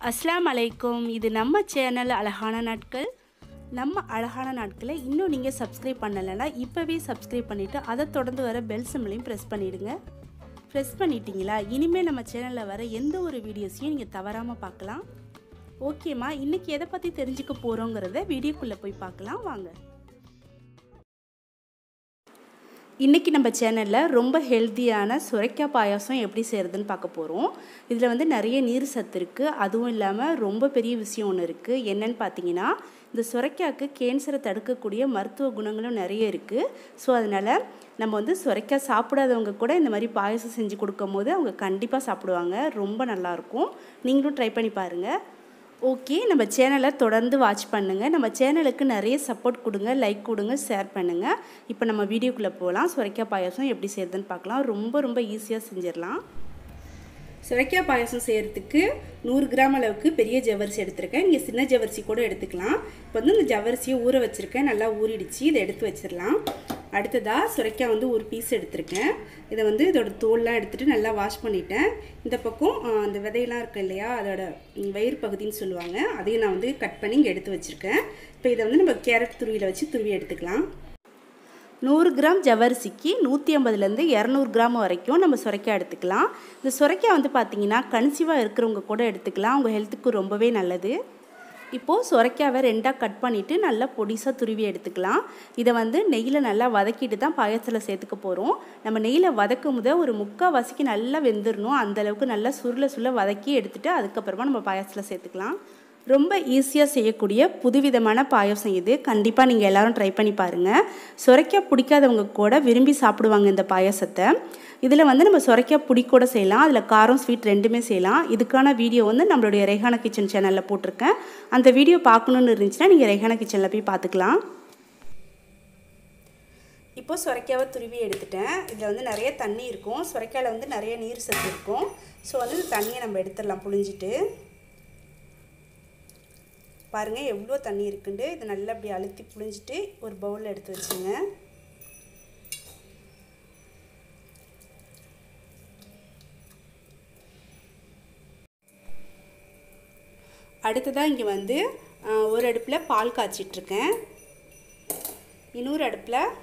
அஸ்ஸலாமு அலைக்கும். இது நம்ம சேனல் அழகான நாட்கள். நம்ம அழகான நாட்களை இன்னும் நீங்கள் சப்ஸ்கிரைப் பண்ணலைன்னா இப்போவே சப்ஸ்கிரைப் பண்ணிவிட்டு அதை தொடர்ந்து வர பெல் சிம்பளையும் ப்ரெஸ் பண்ணிவிடுங்க. ப்ரெஸ் பண்ணிட்டீங்களா, இனிமேல் நம்ம சேனலில் வர எந்த ஒரு வீடியோஸையும் நீங்கள் தவறாமல் பார்க்கலாம். ஓகேம்மா, இன்றைக்கி எதை பற்றி தெரிஞ்சுக்க போகிறோங்கிறத வீடியோக்குள்ளே போய் பார்க்கலாம் வாங்க. இன்றைக்கி நம்ம சேனலில் ரொம்ப ஹெல்த்தியான சுரைக்காய் பாயாசம் எப்படி செய்கிறதுன்னு பார்க்க போகிறோம். இதில் வந்து நிறைய நீர் சத்து இருக்குது. அதுவும் இல்லாமல் ரொம்ப பெரிய விஷயம் ஒன்று இருக்குது. என்னென்னு பார்த்தீங்கன்னா, இந்த சுரைக்காய்க்கு கேன்சரை தடுக்கக்கூடிய மருத்துவ குணங்களும் நிறைய இருக்குது. ஸோ அதனால் நம்ம வந்து சுரைக்காய் சாப்பிடாதவங்க கூட இந்த மாதிரி பாயாசம் செஞ்சு கொடுக்கும் போது அவங்க கண்டிப்பாக சாப்பிடுவாங்க. ரொம்ப நல்லாயிருக்கும். நீங்களும் ட்ரை பண்ணி பாருங்கள். ஓகே, நம்ம சேனலை தொடர்ந்து வாட்ச் பண்ணுங்கள். நம்ம சேனலுக்கு நிறைய சப்போர்ட் கொடுங்க, லைக் கொடுங்க, ஷேர் பண்ணுங்கள். இப்போ நம்ம வீடியோக்குள்ளே போகலாம். சுரைக்காய் பாயாசம் எப்படி செய்கிறதுன்னு பார்க்கலாம். ரொம்ப ஈஸியாக செஞ்சிடலாம். சுரைக்காய் பாயாசம் செய்கிறதுக்கு 100 கிராம் அளவுக்கு பெரிய ஜவ்வரிசி எடுத்துருக்கேன். நீங்கள் சின்ன ஜவ்வரிசி கூட எடுத்துக்கலாம். இப்போ வந்து இந்த ஜவ்வரிசியை ஊற வச்சுருக்கேன். நல்லா ஊறிடுச்சு. இதை எடுத்து வச்சிடலாம். அடுத்ததாக சுரைக்காய் வந்து ஒரு பீஸ் எடுத்திருக்கேன். இதை வந்து இதோட தோல்லாம் எடுத்துகிட்டு நல்லா வாஷ் பண்ணிட்டேன். இந்த பக்கம் அந்த விதையெல்லாம் இருக்குது இல்லையா, அதோட வயிறு பகுதின்னு சொல்லுவாங்க, அதையும் நான் வந்து கட் பண்ணி இங்கே எடுத்து வச்சுருக்கேன். இப்போ இதை வந்து நம்ம கேரட் துருவியில் வச்சு துருவி எடுத்துக்கலாம். 100 கிராம் ஜவ்வரிசிக்கு 150லேருந்து 200 கிராம் வரைக்கும் நம்ம சுரைக்காய் எடுத்துக்கலாம். இந்த சுரைக்காய் வந்து பார்த்திங்கன்னா கன்சீவாக இருக்கிறவங்க கூட எடுத்துக்கலாம். அவங்க ஹெல்த்துக்கு ரொம்பவே நல்லது. இப்போது சுரைக்காவை 2ஆக கட் பண்ணிவிட்டு நல்லா பொடிசாக துருவி எடுத்துக்கலாம். இதை வந்து நெய்யில் நல்லா வதக்கிட்டு தான் பாயசத்தில் சேர்த்துக்க போகிறோம். நம்ம நெய்யில் வதக்கும் போது ஒரு 3/4 வாசிக்கு நல்லா வெந்துடணும். அந்தளவுக்கு நல்லா சுருள வதக்கி எடுத்துகிட்டு அதுக்கப்புறமா நம்ம பாயசத்தில் சேர்த்துக்கலாம். ரொம்ப ஈஸியாக செய்யக்கூடிய புதுவிதமான பாயசம் இது. கண்டிப்பாக நீங்கள் எல்லோரும் ட்ரை பண்ணி பாருங்கள். சுரைக்காய் பிடிக்காதவங்க கூட விரும்பி சாப்பிடுவாங்க இந்த பாயசத்தை. இதில் வந்து நம்ம சுரைக்காய் புடி கூட செய்யலாம். அதில் காரம் ஸ்வீட் ரெண்டுமே செய்யலாம். இதுக்கான வீடியோ வந்து நம்மளுடைய ரெஹானா கிச்சன் சேனலில் போட்டிருக்கேன். அந்த வீடியோ பார்க்கணுன்னு இருந்துச்சுன்னா நீங்கள் ரெஹானா கிச்சனில் போய் பார்த்துக்கலாம். இப்போ சுரைக்காவை துருவி எடுத்துட்டேன். இதில் வந்து நிறைய தண்ணி இருக்கும். சுரைக்காயில் வந்து நிறைய நீர் சத்து இருக்கும். ஸோ வந்து இந்த தண்ணியை நம்ம எடுத்துடலாம் புழிஞ்சிட்டு. பாருங்கள் எவ்வளோ தண்ணி இருக்குண்டு. இதை நல்லா அப்படி அழுத்தி புழிஞ்சிட்டு ஒரு பவுலில் எடுத்து வச்சுங்க. அடுத்ததாக இங்கே வந்து ஒரு அடுப்பில் பால் காய்ச்சிட்ருக்கேன். இன்னொரு அடுப்பில்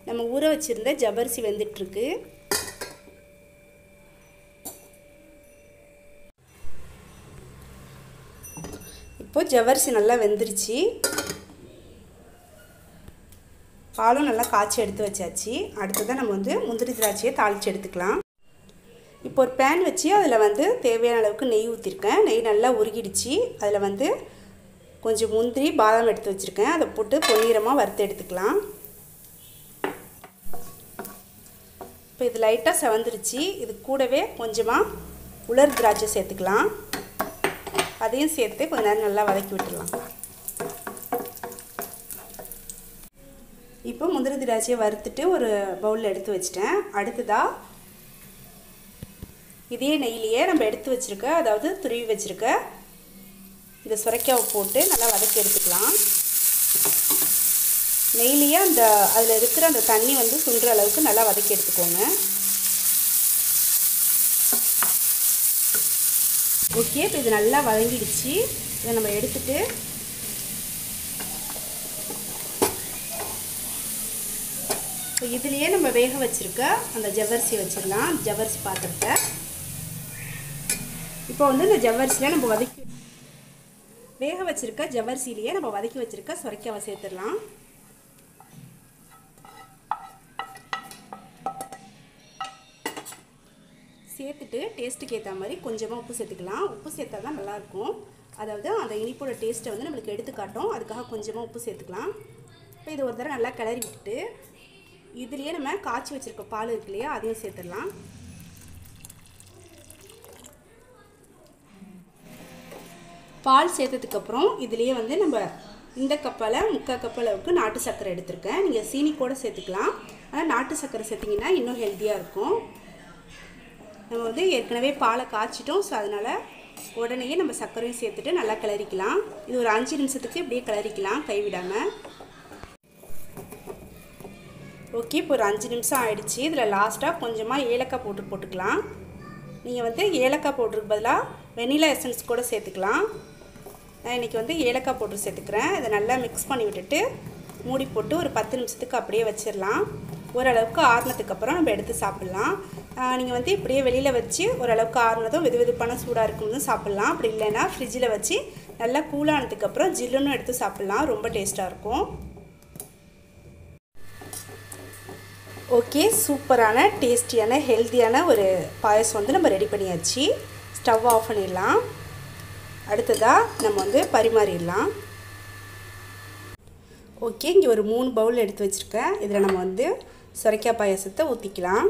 நம்ம ஊற வச்சுருந்த ஜவ்வரிசி வெந்துட்டுருக்கு. இப்போ ஜவ்வரிசி நல்லா வெந்துருச்சு. பாலும் நல்லா காய்ச்சி எடுத்து வச்சாச்சு. அடுத்ததான் நம்ம வந்து முந்திரி திராட்சையை தாளித்து எடுத்துக்கலாம். இப்போ ஒரு பேன் வச்சு அதில் வந்து தேவையான அளவுக்கு நெய் ஊற்றிருக்கேன். நெய் நல்லா உருகிடுச்சு. அதில் வந்து கொஞ்சம் முந்திரி பாதாம் எடுத்து வச்சுருக்கேன். அதை போட்டு பொன்னிறமாக வறுத்து எடுத்துக்கலாம். இப்போ இது லைட்டாக செவந்துருச்சு. இது கூடவே கொஞ்சமாக உலர் திராட்சை சேர்த்துக்கலாம். அதையும் சேர்த்து கொஞ்ச நேரம் நல்லா வதக்கி விட்டுடலாம். இப்போ முந்திரி திராட்சையை வறுத்துட்டு ஒரு பவுலில் எடுத்து வச்சிட்டேன். அடுத்ததாக இதே நெய்லியே நம்ம எடுத்து வச்சுருக்க, அதாவது துருவி வச்சுருக்க இந்த சுரைக்காவை போட்டு நல்லா வதக்கி எடுத்துக்கலாம். நெய்லியே அதில் இருக்கிற அந்த தண்ணி வந்து சுண்டுற அளவுக்கு நல்லா வதக்கி எடுத்துக்கோங்க. ஓகே, இப்போ இது நல்லா வதங்கிடுச்சு. இதை நம்ம எடுத்துட்டு இப்போ இதுலேயே நம்ம வேக வச்சுருக்க அந்த ஜவ்வரிசி வச்சிடலாம். ஜவ்வரிசி பாத்திரத்தை இப்போ வந்து இந்த ஜவ்வரிசியில் நம்ம வேக வச்சுருக்க ஜவ்வரிசிலேயே நம்ம வதக்கி வச்சுருக்க சுரைக்காவை சேர்த்துடலாம். சேர்த்துட்டு டேஸ்ட்டுக்கு ஏற்ற மாதிரி கொஞ்சமாக உப்பு சேர்த்துக்கலாம். உப்பு சேர்த்தா தான் நல்லாயிருக்கும். அதாவது அந்த இனிப்போட டேஸ்ட்டை வந்து நம்மளுக்கு எடுத்து காட்டும். அதுக்காக கொஞ்சமாக உப்பு சேர்த்துக்கலாம். இப்போ இது ஒரு தடவை நல்லா கிளறி விட்டுட்டு இதுலேயே நம்ம காய்ச்சி வச்சுருக்க பால் இருக்கு இல்லையா, அதையும் சேர்த்துடலாம். பால் சேர்த்ததுக்கப்புறம் இதுலேயே வந்து நம்ம இந்த கப்பால் 3/4 கப் அளவுக்கு நாட்டு சர்க்கரை எடுத்திருக்கேன். நீங்கள் சீனி கூட சேர்த்துக்கலாம். ஆனால் நாட்டு சர்க்கரை சேர்த்திங்கன்னா இன்னும் ஹெல்த்தியாக இருக்கும். நம்ம வந்து ஏற்கனவே பாலை காய்ச்சிட்டோம். ஸோ அதனால் உடனேயே நம்ம சர்க்கரையும் சேர்த்துட்டு நல்லா கிளறிக்கலாம். இது ஒரு 5 நிமிஷத்துக்கு இப்படியே கிளறிக்கலாம் கைவிடாமல். ஓகே, இப்போ ஒரு 5 நிமிஷம் ஆயிடுச்சு. இதில் லாஸ்ட்டாக கொஞ்சமாக ஏலக்காய் போட்டுக்கலாம். நீங்கள் வந்து ஏலக்காய் பவுடருக்கு பதிலாக வெனிலா எசன்ஸ் கூட சேர்த்துக்கலாம். நான் இன்றைக்கி வந்து ஏலக்காய் பவுடர் சேர்த்துக்கிறேன். இதை நல்லா மிக்ஸ் பண்ணி விட்டுட்டு மூடி போட்டு ஒரு 10 நிமிஷத்துக்கு அப்படியே வச்சிடலாம். ஓரளவுக்கு ஆறுனதுக்கப்புறம் நம்ம எடுத்து சாப்பிட்லாம். நீங்கள் வந்து இப்படியே வெளியில் வச்சு ஓரளவுக்கு ஆறுனதும் வெது வெதுப்பான சூடாக இருக்கும்போதும் சாப்பிட்லாம். அப்படி இல்லைன்னா ஃப்ரிட்ஜில் வச்சு நல்லா கூலானதுக்கப்புறம் ஜில்லுன்னு எடுத்து சாப்பிட்லாம். ரொம்ப டேஸ்ட்டாக இருக்கும். ஓகே, சூப்பரான டேஸ்டியான ஹெல்த்தியான ஒரு பாயசம் வந்து நம்ம ரெடி பண்ணியாச்சு. ஸ்டவ் ஆஃப் பண்ணிடலாம். அடுத்ததாக நம்ம வந்து பரிமாறிடலாம். ஓகே, இங்கே ஒரு 3 பவுல் எடுத்து வச்சுருக்கேன். இதில் நம்ம வந்து சுரைக்காய் பாயாசத்தை ஊற்றிக்கலாம்.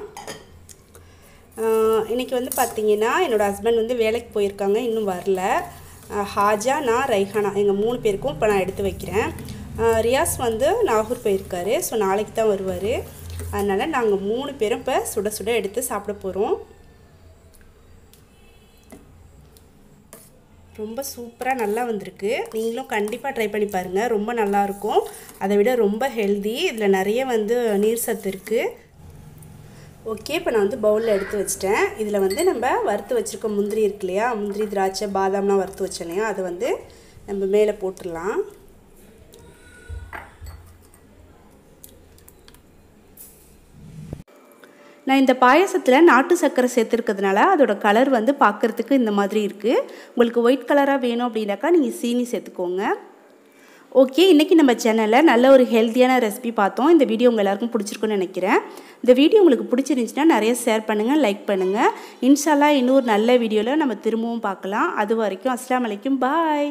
இன்றைக்கி வந்து பார்த்திங்கன்னா என்னோடய ஹஸ்பண்ட் வந்து வேலைக்கு போயிருக்காங்க, இன்னும் வரல. ஹாஜா, நான், ரைஹானா எங்கள் 3 பேருக்கும் இப்போ நான் எடுத்து வைக்கிறேன். ரியாஸ் வந்து நாகூர் போயிருக்காரு. ஸோ நாளைக்கு தான் வருவார். அதனால் நாங்கள் 3 பேரும் இப்போ சுட சுட எடுத்து சாப்பிட போகிறோம். ரொம்ப சூப்பராக நல்லா வந்திருக்கு. நீங்களும் கண்டிப்பாக ட்ரை பண்ணி பாருங்கள். ரொம்ப நல்லாயிருக்கும். அதை விட ரொம்ப ஹெல்தி. இதில் நிறைய வந்து நீர் சத்து இருக்குது. ஓகே, இப்போ நான் வந்து பவுலில் எடுத்து வச்சிட்டேன். இதில் வந்து நம்ம வறுத்து வச்சுருக்க முந்திரி இருக்கு இல்லையா, முந்திரி, திராட்சை, பாதாம்லாம் வறுத்து வச்சோம் இல்லையா, அதை வந்து நம்ம மேலே போட்டுடலாம். நான் இந்த பாயசத்தில் நாட்டு சர்க்கரை சேர்த்துருக்கிறதுனால அதோட கலர் வந்து பார்க்குறதுக்கு இந்த மாதிரி இருக்குது. உங்களுக்கு ஒயிட் கலராக வேணும் அப்படின்னாக்கா நீங்கள் சீனி சேர்த்துக்கோங்க. ஓகே, இன்றைக்கி நம்ம சேனலில் நல்ல ஒரு ஹெல்த்தியான ரெசிபி பார்த்தோம். இந்த வீடியோ உங்கள் எல்லாருக்கும் பிடிச்சிருக்குன்னு நினைக்கிறேன். இந்த வீடியோ உங்களுக்கு பிடிச்சிருந்துச்சுன்னா நிறைய ஷேர் பண்ணுங்கள், லைக் பண்ணுங்கள். இன்ஷா அல்லாஹ் இன்னொரு நல்ல வீடியோவில் நம்ம திரும்பவும் பார்க்கலாம். அது வரைக்கும் அஸ்ஸலாமு அலைக்கும், பாய்.